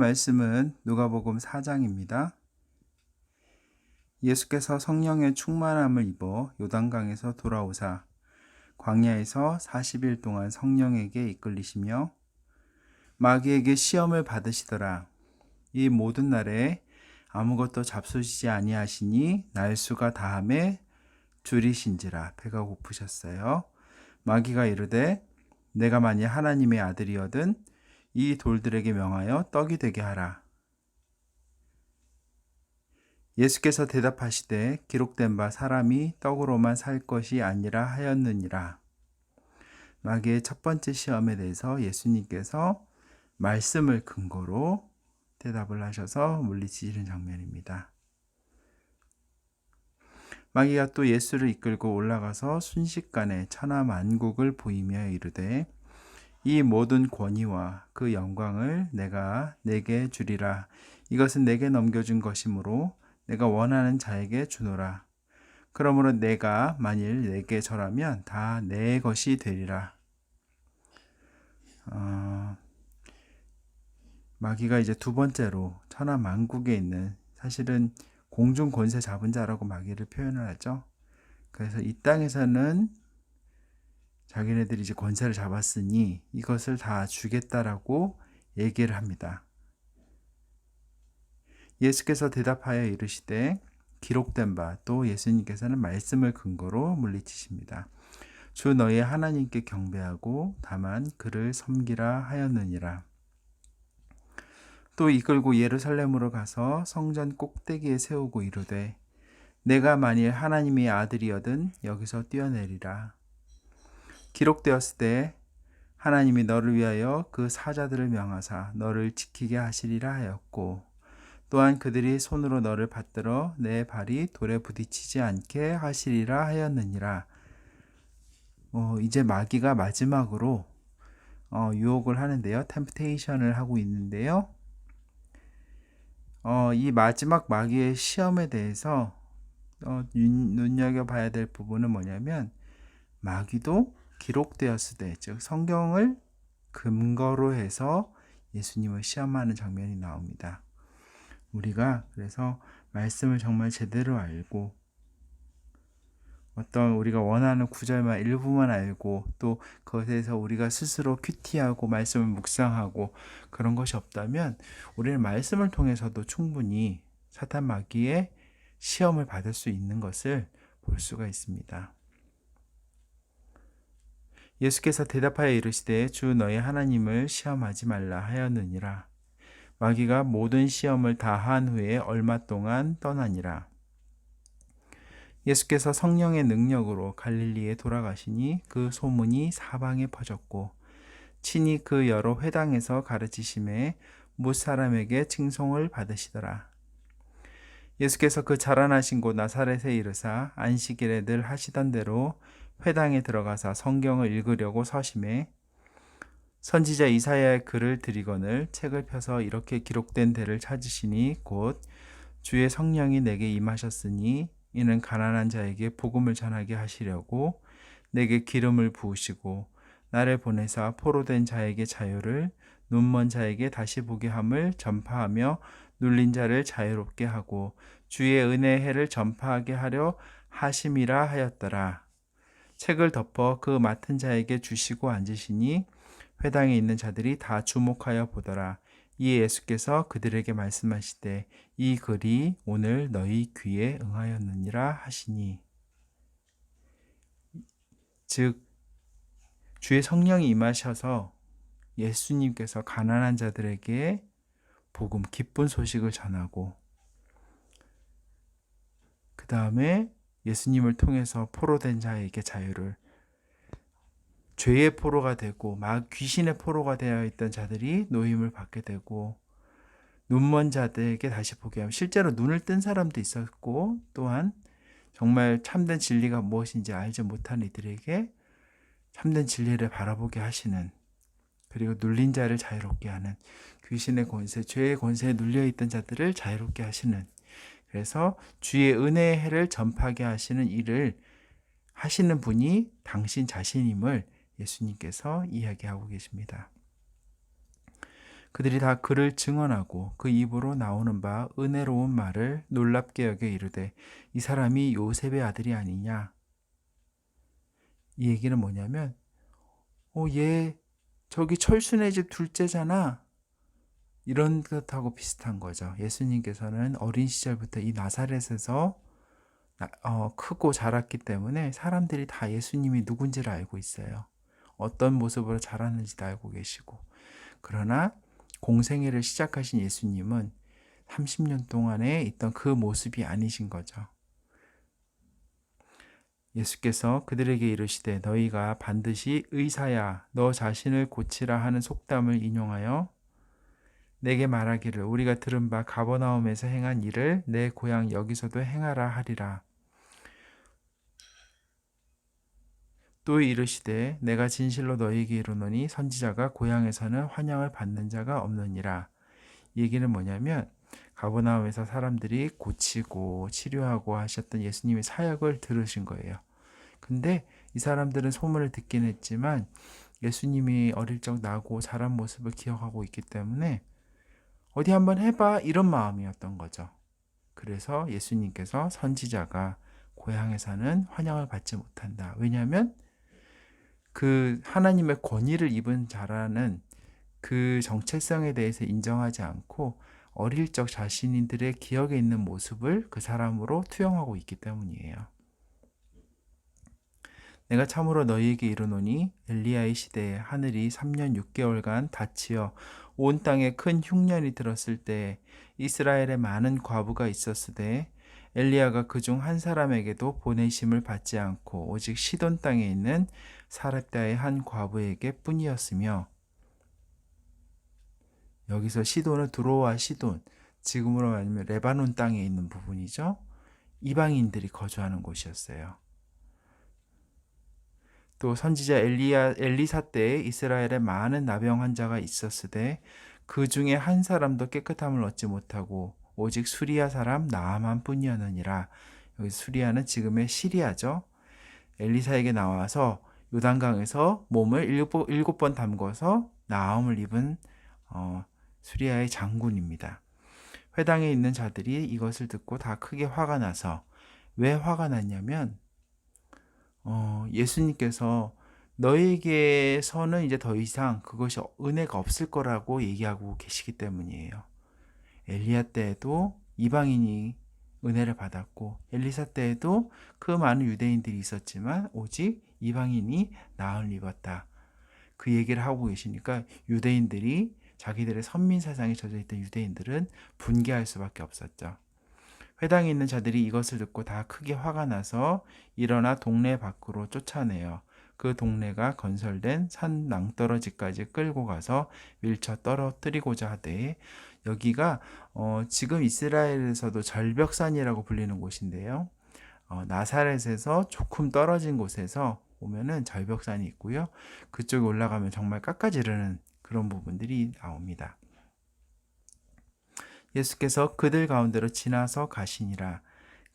말씀은 누가복음 4장입니다. 예수께서 성령의 충만함을 입어 요단강에서 돌아오사 광야에서 40일 동안 성령에게 이끌리시며 마귀에게 시험을 받으시더라. 이 모든 날에 아무것도 잡수시지 아니하시니 날수가 다함에 줄이신지라. 배가 고프셨어요. 마귀가 이르되 내가 만일 하나님의 아들이거든 이 돌들에게 명하여 떡이 되게 하라. 예수께서 대답하시되 기록된 바 사람이 떡으로만 살 것이 아니라 하였느니라. 마귀의 첫 번째 시험에 대해서 예수님께서 말씀을 근거로 대답을 하셔서 물리치시는 장면입니다. 마귀가 또 예수를 이끌고 올라가서 순식간에 천하만국을 보이며 이르되 이 모든 권위와 그 영광을 내가 내게 주리라. 이것은 내게 넘겨준 것이므로 내가 원하는 자에게 주노라. 그러므로 내가 만일 내게 절하면 다 내 것이 되리라. 마귀가 이제 두 번째로 천하만국에 있는, 사실은 공중 권세 잡은 자라고 마귀를 표현을 하죠. 그래서 이 땅에서는 자기네들이 이제 권세를 잡았으니 이것을 다 주겠다라고 얘기를 합니다. 예수께서 대답하여 이르시되 기록된 바, 또 예수님께서는 말씀을 근거로 물리치십니다. 주 너의 하나님께 경배하고 다만 그를 섬기라 하였느니라. 또 이끌고 예루살렘으로 가서 성전 꼭대기에 세우고 이르되 내가 만일 하나님의 아들이거든 여기서 뛰어내리라. 기록되었을 때 하나님이 너를 위하여 그 사자들을 명하사 너를 지키게 하시리라 하였고 또한 그들이 손으로 너를 받들어 내 발이 돌에 부딪히지 않게 하시리라 하였느니라. 이제 마귀가 마지막으로 유혹을 하는데요. 템프테이션을 하고 있는데요. 이 마지막 마귀의 시험에 대해서 눈여겨봐야 될 부분은 뭐냐면, 마귀도 기록되었을 때, 즉 성경을 근거로 해서 예수님을 시험하는 장면이 나옵니다. 우리가 그래서 말씀을 정말 제대로 알고 어떤 우리가 원하는 구절만 일부만 알고 또 그것에서 우리가 스스로 큐티하고 말씀을 묵상하고 그런 것이 없다면 우리는 말씀을 통해서도 충분히 사탄 마귀의 시험을 받을 수 있는 것을 볼 수가 있습니다. 예수께서 대답하여 이르시되 주 너의 하나님을 시험하지 말라 하였느니라. 마귀가 모든 시험을 다 한 후에 얼마 동안 떠나니라. 예수께서 성령의 능력으로 갈릴리에 돌아가시니 그 소문이 사방에 퍼졌고 친히 그 여러 회당에서 가르치심에 뭇 사람에게 칭송을 받으시더라. 예수께서 그 자라나신 곳 나사렛에 이르사 안식일에 늘 하시던 대로 회당에 들어가사 성경을 읽으려고 서심해 선지자 이사야의 글을 들이거늘 책을 펴서 이렇게 기록된 데를 찾으시니 곧 주의 성령이 내게 임하셨으니 이는 가난한 자에게 복음을 전하게 하시려고 내게 기름을 부으시고 나를 보내사 포로된 자에게 자유를, 눈먼 자에게 다시 보게 함을 전파하며 눌린 자를 자유롭게 하고 주의 은혜의 해를 전파하게 하려 하심이라 하였더라. 책을 덮어 그 맡은 자에게 주시고 앉으시니 회당에 있는 자들이 다 주목하여 보더라. 이에 예수께서 그들에게 말씀하시되 이 글이 오늘 너희 귀에 응하였느니라 하시니, 즉 주의 성령이 임하셔서 예수님께서 가난한 자들에게 복음, 기쁜 소식을 전하고 그 다음에 예수님을 통해서 포로된 자에게 자유를, 죄의 포로가 되고 귀신의 포로가 되어 있던 자들이 노임을 받게 되고 눈먼 자들에게 다시 보게 하면, 실제로 눈을 뜬 사람도 있었고 또한 정말 참된 진리가 무엇인지 알지 못한 이들에게 참된 진리를 바라보게 하시는, 그리고 눌린 자를 자유롭게 하는, 귀신의 권세, 죄의 권세에 눌려있던 자들을 자유롭게 하시는, 그래서 주의 은혜의 해를 전파하게 하시는 일을 하시는 분이 당신 자신임을 예수님께서 이야기하고 계십니다. 그들이 다 그를 증언하고 그 입으로 나오는 바 은혜로운 말을 놀랍게 여겨 이르되 이 사람이 요셉의 아들이 아니냐. 이 얘기는 뭐냐면 얘 저기 철순의 집 둘째잖아. 이런 것하고 비슷한 거죠. 예수님께서는 어린 시절부터 이 나사렛에서 크고 자랐기 때문에 사람들이 다 예수님이 누군지를 알고 있어요. 어떤 모습으로 자랐는지도 알고 계시고. 그러나 공생애를 시작하신 예수님은 30년 동안에 있던 그 모습이 아니신 거죠. 예수께서 그들에게 이르시되 너희가 반드시 의사야 너 자신을 고치라 하는 속담을 인용하여 내게 말하기를 우리가 들은 바 가버나움에서 행한 일을 내 고향 여기서도 행하라 하리라. 또 이르시되 내가 진실로 너희에게 이르노니 선지자가 고향에서는 환영을 받는 자가 없느니라. 이 얘기는 뭐냐면 가버나움에서 사람들이 고치고 치료하고 하셨던 예수님의 사역을 들으신 거예요. 근데 이 사람들은 소문을 듣긴 했지만 예수님이 어릴 적 나고 자란 모습을 기억하고 있기 때문에 어디 한번 해봐 이런 마음이었던 거죠. 그래서 예수님께서 선지자가 고향에서는 환영을 받지 못한다. 왜냐하면 그 하나님의 권위를 입은 자라는 그 정체성에 대해서 인정하지 않고 어릴 적 자신들의 기억에 있는 모습을 그 사람으로 투영하고 있기 때문이에요. 내가 참으로 너희에게 이르노니 엘리야의 시대에 하늘이 3년 6개월간 닫히어 온 땅에 큰 흉년이 들었을 때 이스라엘에 많은 과부가 있었으되 엘리야가 그중 한 사람에게도 보내심을 받지 않고 오직 시돈 땅에 있는 사렙다의 한 과부에게 뿐이었으며. 여기서 시돈은 두로와 시돈, 지금으로 말하면 레바논 땅에 있는 부분이죠. 이방인들이 거주하는 곳이었어요. 또 선지자 엘리사 때에 이스라엘에 많은 나병 환자가 있었으되 그 중에 한 사람도 깨끗함을 얻지 못하고 오직 수리아 사람 나아만 뿐이었느니라. 여기 수리아는 지금의 시리아죠. 엘리사에게 나와서 요단강에서 몸을 일곱 번 담궈서 나음을 입은 수리아의 장군입니다. 회당에 있는 자들이 이것을 듣고 다 크게 화가 나서, 왜 화가 났냐면 예수님께서 너에게서는 이제 더 이상 그것이 은혜가 없을 거라고 얘기하고 계시기 때문이에요. 엘리야 때에도 이방인이 은혜를 받았고 엘리사 때에도 그 많은 유대인들이 있었지만 오직 이방인이 나을 입었다. 그 얘기를 하고 계시니까 유대인들이, 자기들의 선민 사상에 젖어 있던 유대인들은 분개할 수밖에 없었죠. 회당에 있는 자들이 이것을 듣고 다 크게 화가 나서 일어나 동네 밖으로 쫓아내어 그 동네가 건설된 산 낭떠러지까지 끌고 가서 밀쳐 떨어뜨리고자 하되, 여기가 지금 이스라엘에서도 절벽산이라고 불리는 곳인데요. 나사렛에서 조금 떨어진 곳에서 보면은 절벽산이 있고요. 그쪽에 올라가면 정말 깎아지르는 그런 부분들이 나옵니다. 예수께서 그들 가운데로 지나서 가시니라.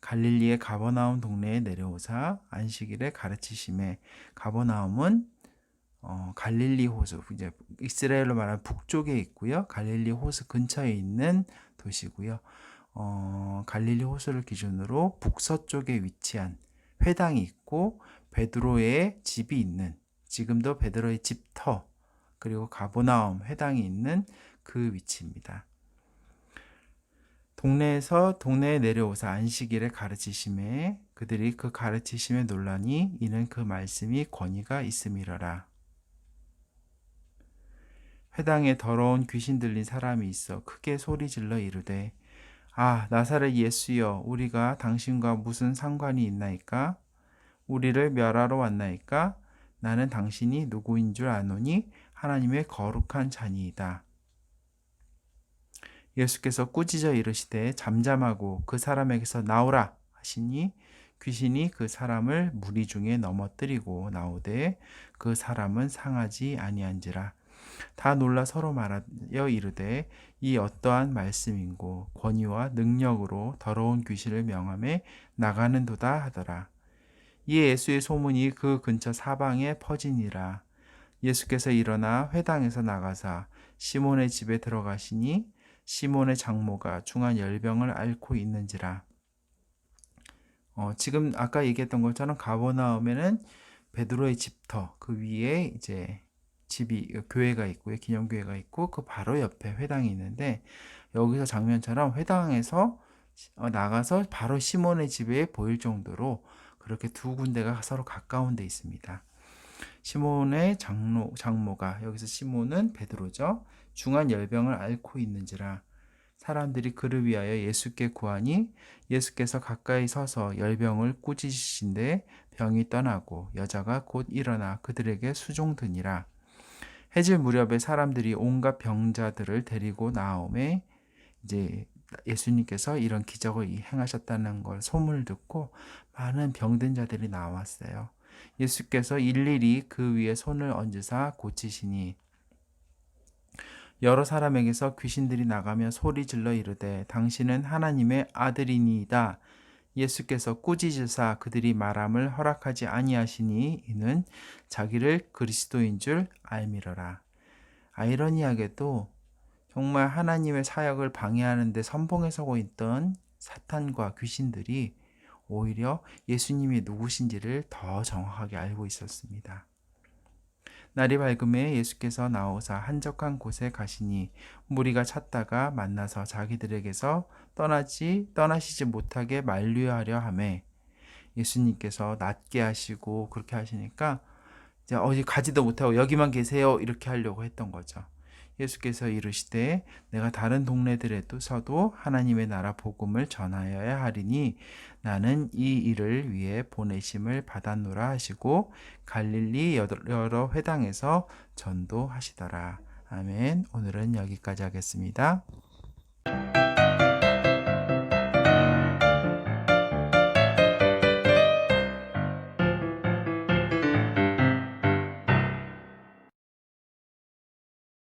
갈릴리의 가버나움 동네에 내려오사 안식일에 가르치심에, 가버나움은 갈릴리 호수, 이제 이스라엘로 말하면 북쪽에 있고요. 갈릴리 호수 근처에 있는 도시고요. 갈릴리 호수를 기준으로 북서쪽에 위치한 회당이 있고 베드로의 집이 있는, 지금도 베드로의 집터, 그리고 가버나움 회당이 있는 그 위치입니다. 동네에 내려오사 안식일에 가르치심에 그들이 그 가르치심에 놀라니 이는 그 말씀이 권위가 있음이러라. 회당에 더러운 귀신 들린 사람이 있어 크게 소리질러 이르되 나사렛 예수여, 우리가 당신과 무슨 상관이 있나이까? 우리를 멸하러 왔나이까? 나는 당신이 누구인 줄 아노니 하나님의 거룩한 자니이다. 예수께서 꾸짖어 이르시되 잠잠하고 그 사람에게서 나오라 하시니 귀신이 그 사람을 무리 중에 넘어뜨리고 나오되 그 사람은 상하지 아니한지라. 다 놀라 서로 말하여 이르되 이 어떠한 말씀인고 권위와 능력으로 더러운 귀신을 명함에 나가는도다 하더라. 이에 예수의 소문이 그 근처 사방에 퍼지니라. 예수께서 일어나 회당에서 나가사 시몬의 집에 들어가시니 시몬의 장모가 중한 열병을 앓고 있는지라. 지금 아까 얘기했던 것처럼 가버나움에는 베드로의 집터 그 위에 이제 집이 교회가 있고요. 기념교회가 있고 그 바로 옆에 회당이 있는데 여기서 장면처럼 회당에서 나가서 바로 시몬의 집에 보일 정도로 그렇게 두 군데가 서로 가까운 데 있습니다. 시몬의 장모가 여기서 시몬은 베드로죠. 중한 열병을 앓고 있는지라. 사람들이 그를 위하여 예수께 구하니 예수께서 가까이 서서 열병을 꾸짖으신데 병이 떠나고 여자가 곧 일어나 그들에게 수종드니라. 해질 무렵에 사람들이 온갖 병자들을 데리고 나오매 이제 예수님께서 이런 기적을 행하셨다는 걸 소문을 듣고 많은 병든 자들이 나왔어요. 예수께서 일일이 그 위에 손을 얹으사 고치시니 여러 사람에게서 귀신들이 나가며 소리 질러 이르되 당신은 하나님의 아들이니이다. 예수께서 꾸짖으사 그들이 말함을 허락하지 아니하시니 이는 자기를 그리스도인 줄 알미러라. 아이러니하게도 정말 하나님의 사역을 방해하는 데 선봉에 서고 있던 사탄과 귀신들이 오히려 예수님이 누구신지를 더 정확하게 알고 있었습니다. 날이 밝음에 예수께서 나오사 한적한 곳에 가시니 무리가 찾다가 만나서 자기들에게서 떠나시지 못하게 만류하려 하매 예수님께서 낫게 하시고 그렇게 하시니까 이제 어디 가지도 못하고 여기만 계세요 이렇게 하려고 했던 거죠. 예수께서 이르시되 내가 다른 동네들에서도 하나님의 나라 복음을 전하여야 하리니 나는 이 일을 위해 보내심을 받았노라 하시고 갈릴리 여러 회당에서 전도하시더라. 아멘. 오늘은 여기까지 하겠습니다.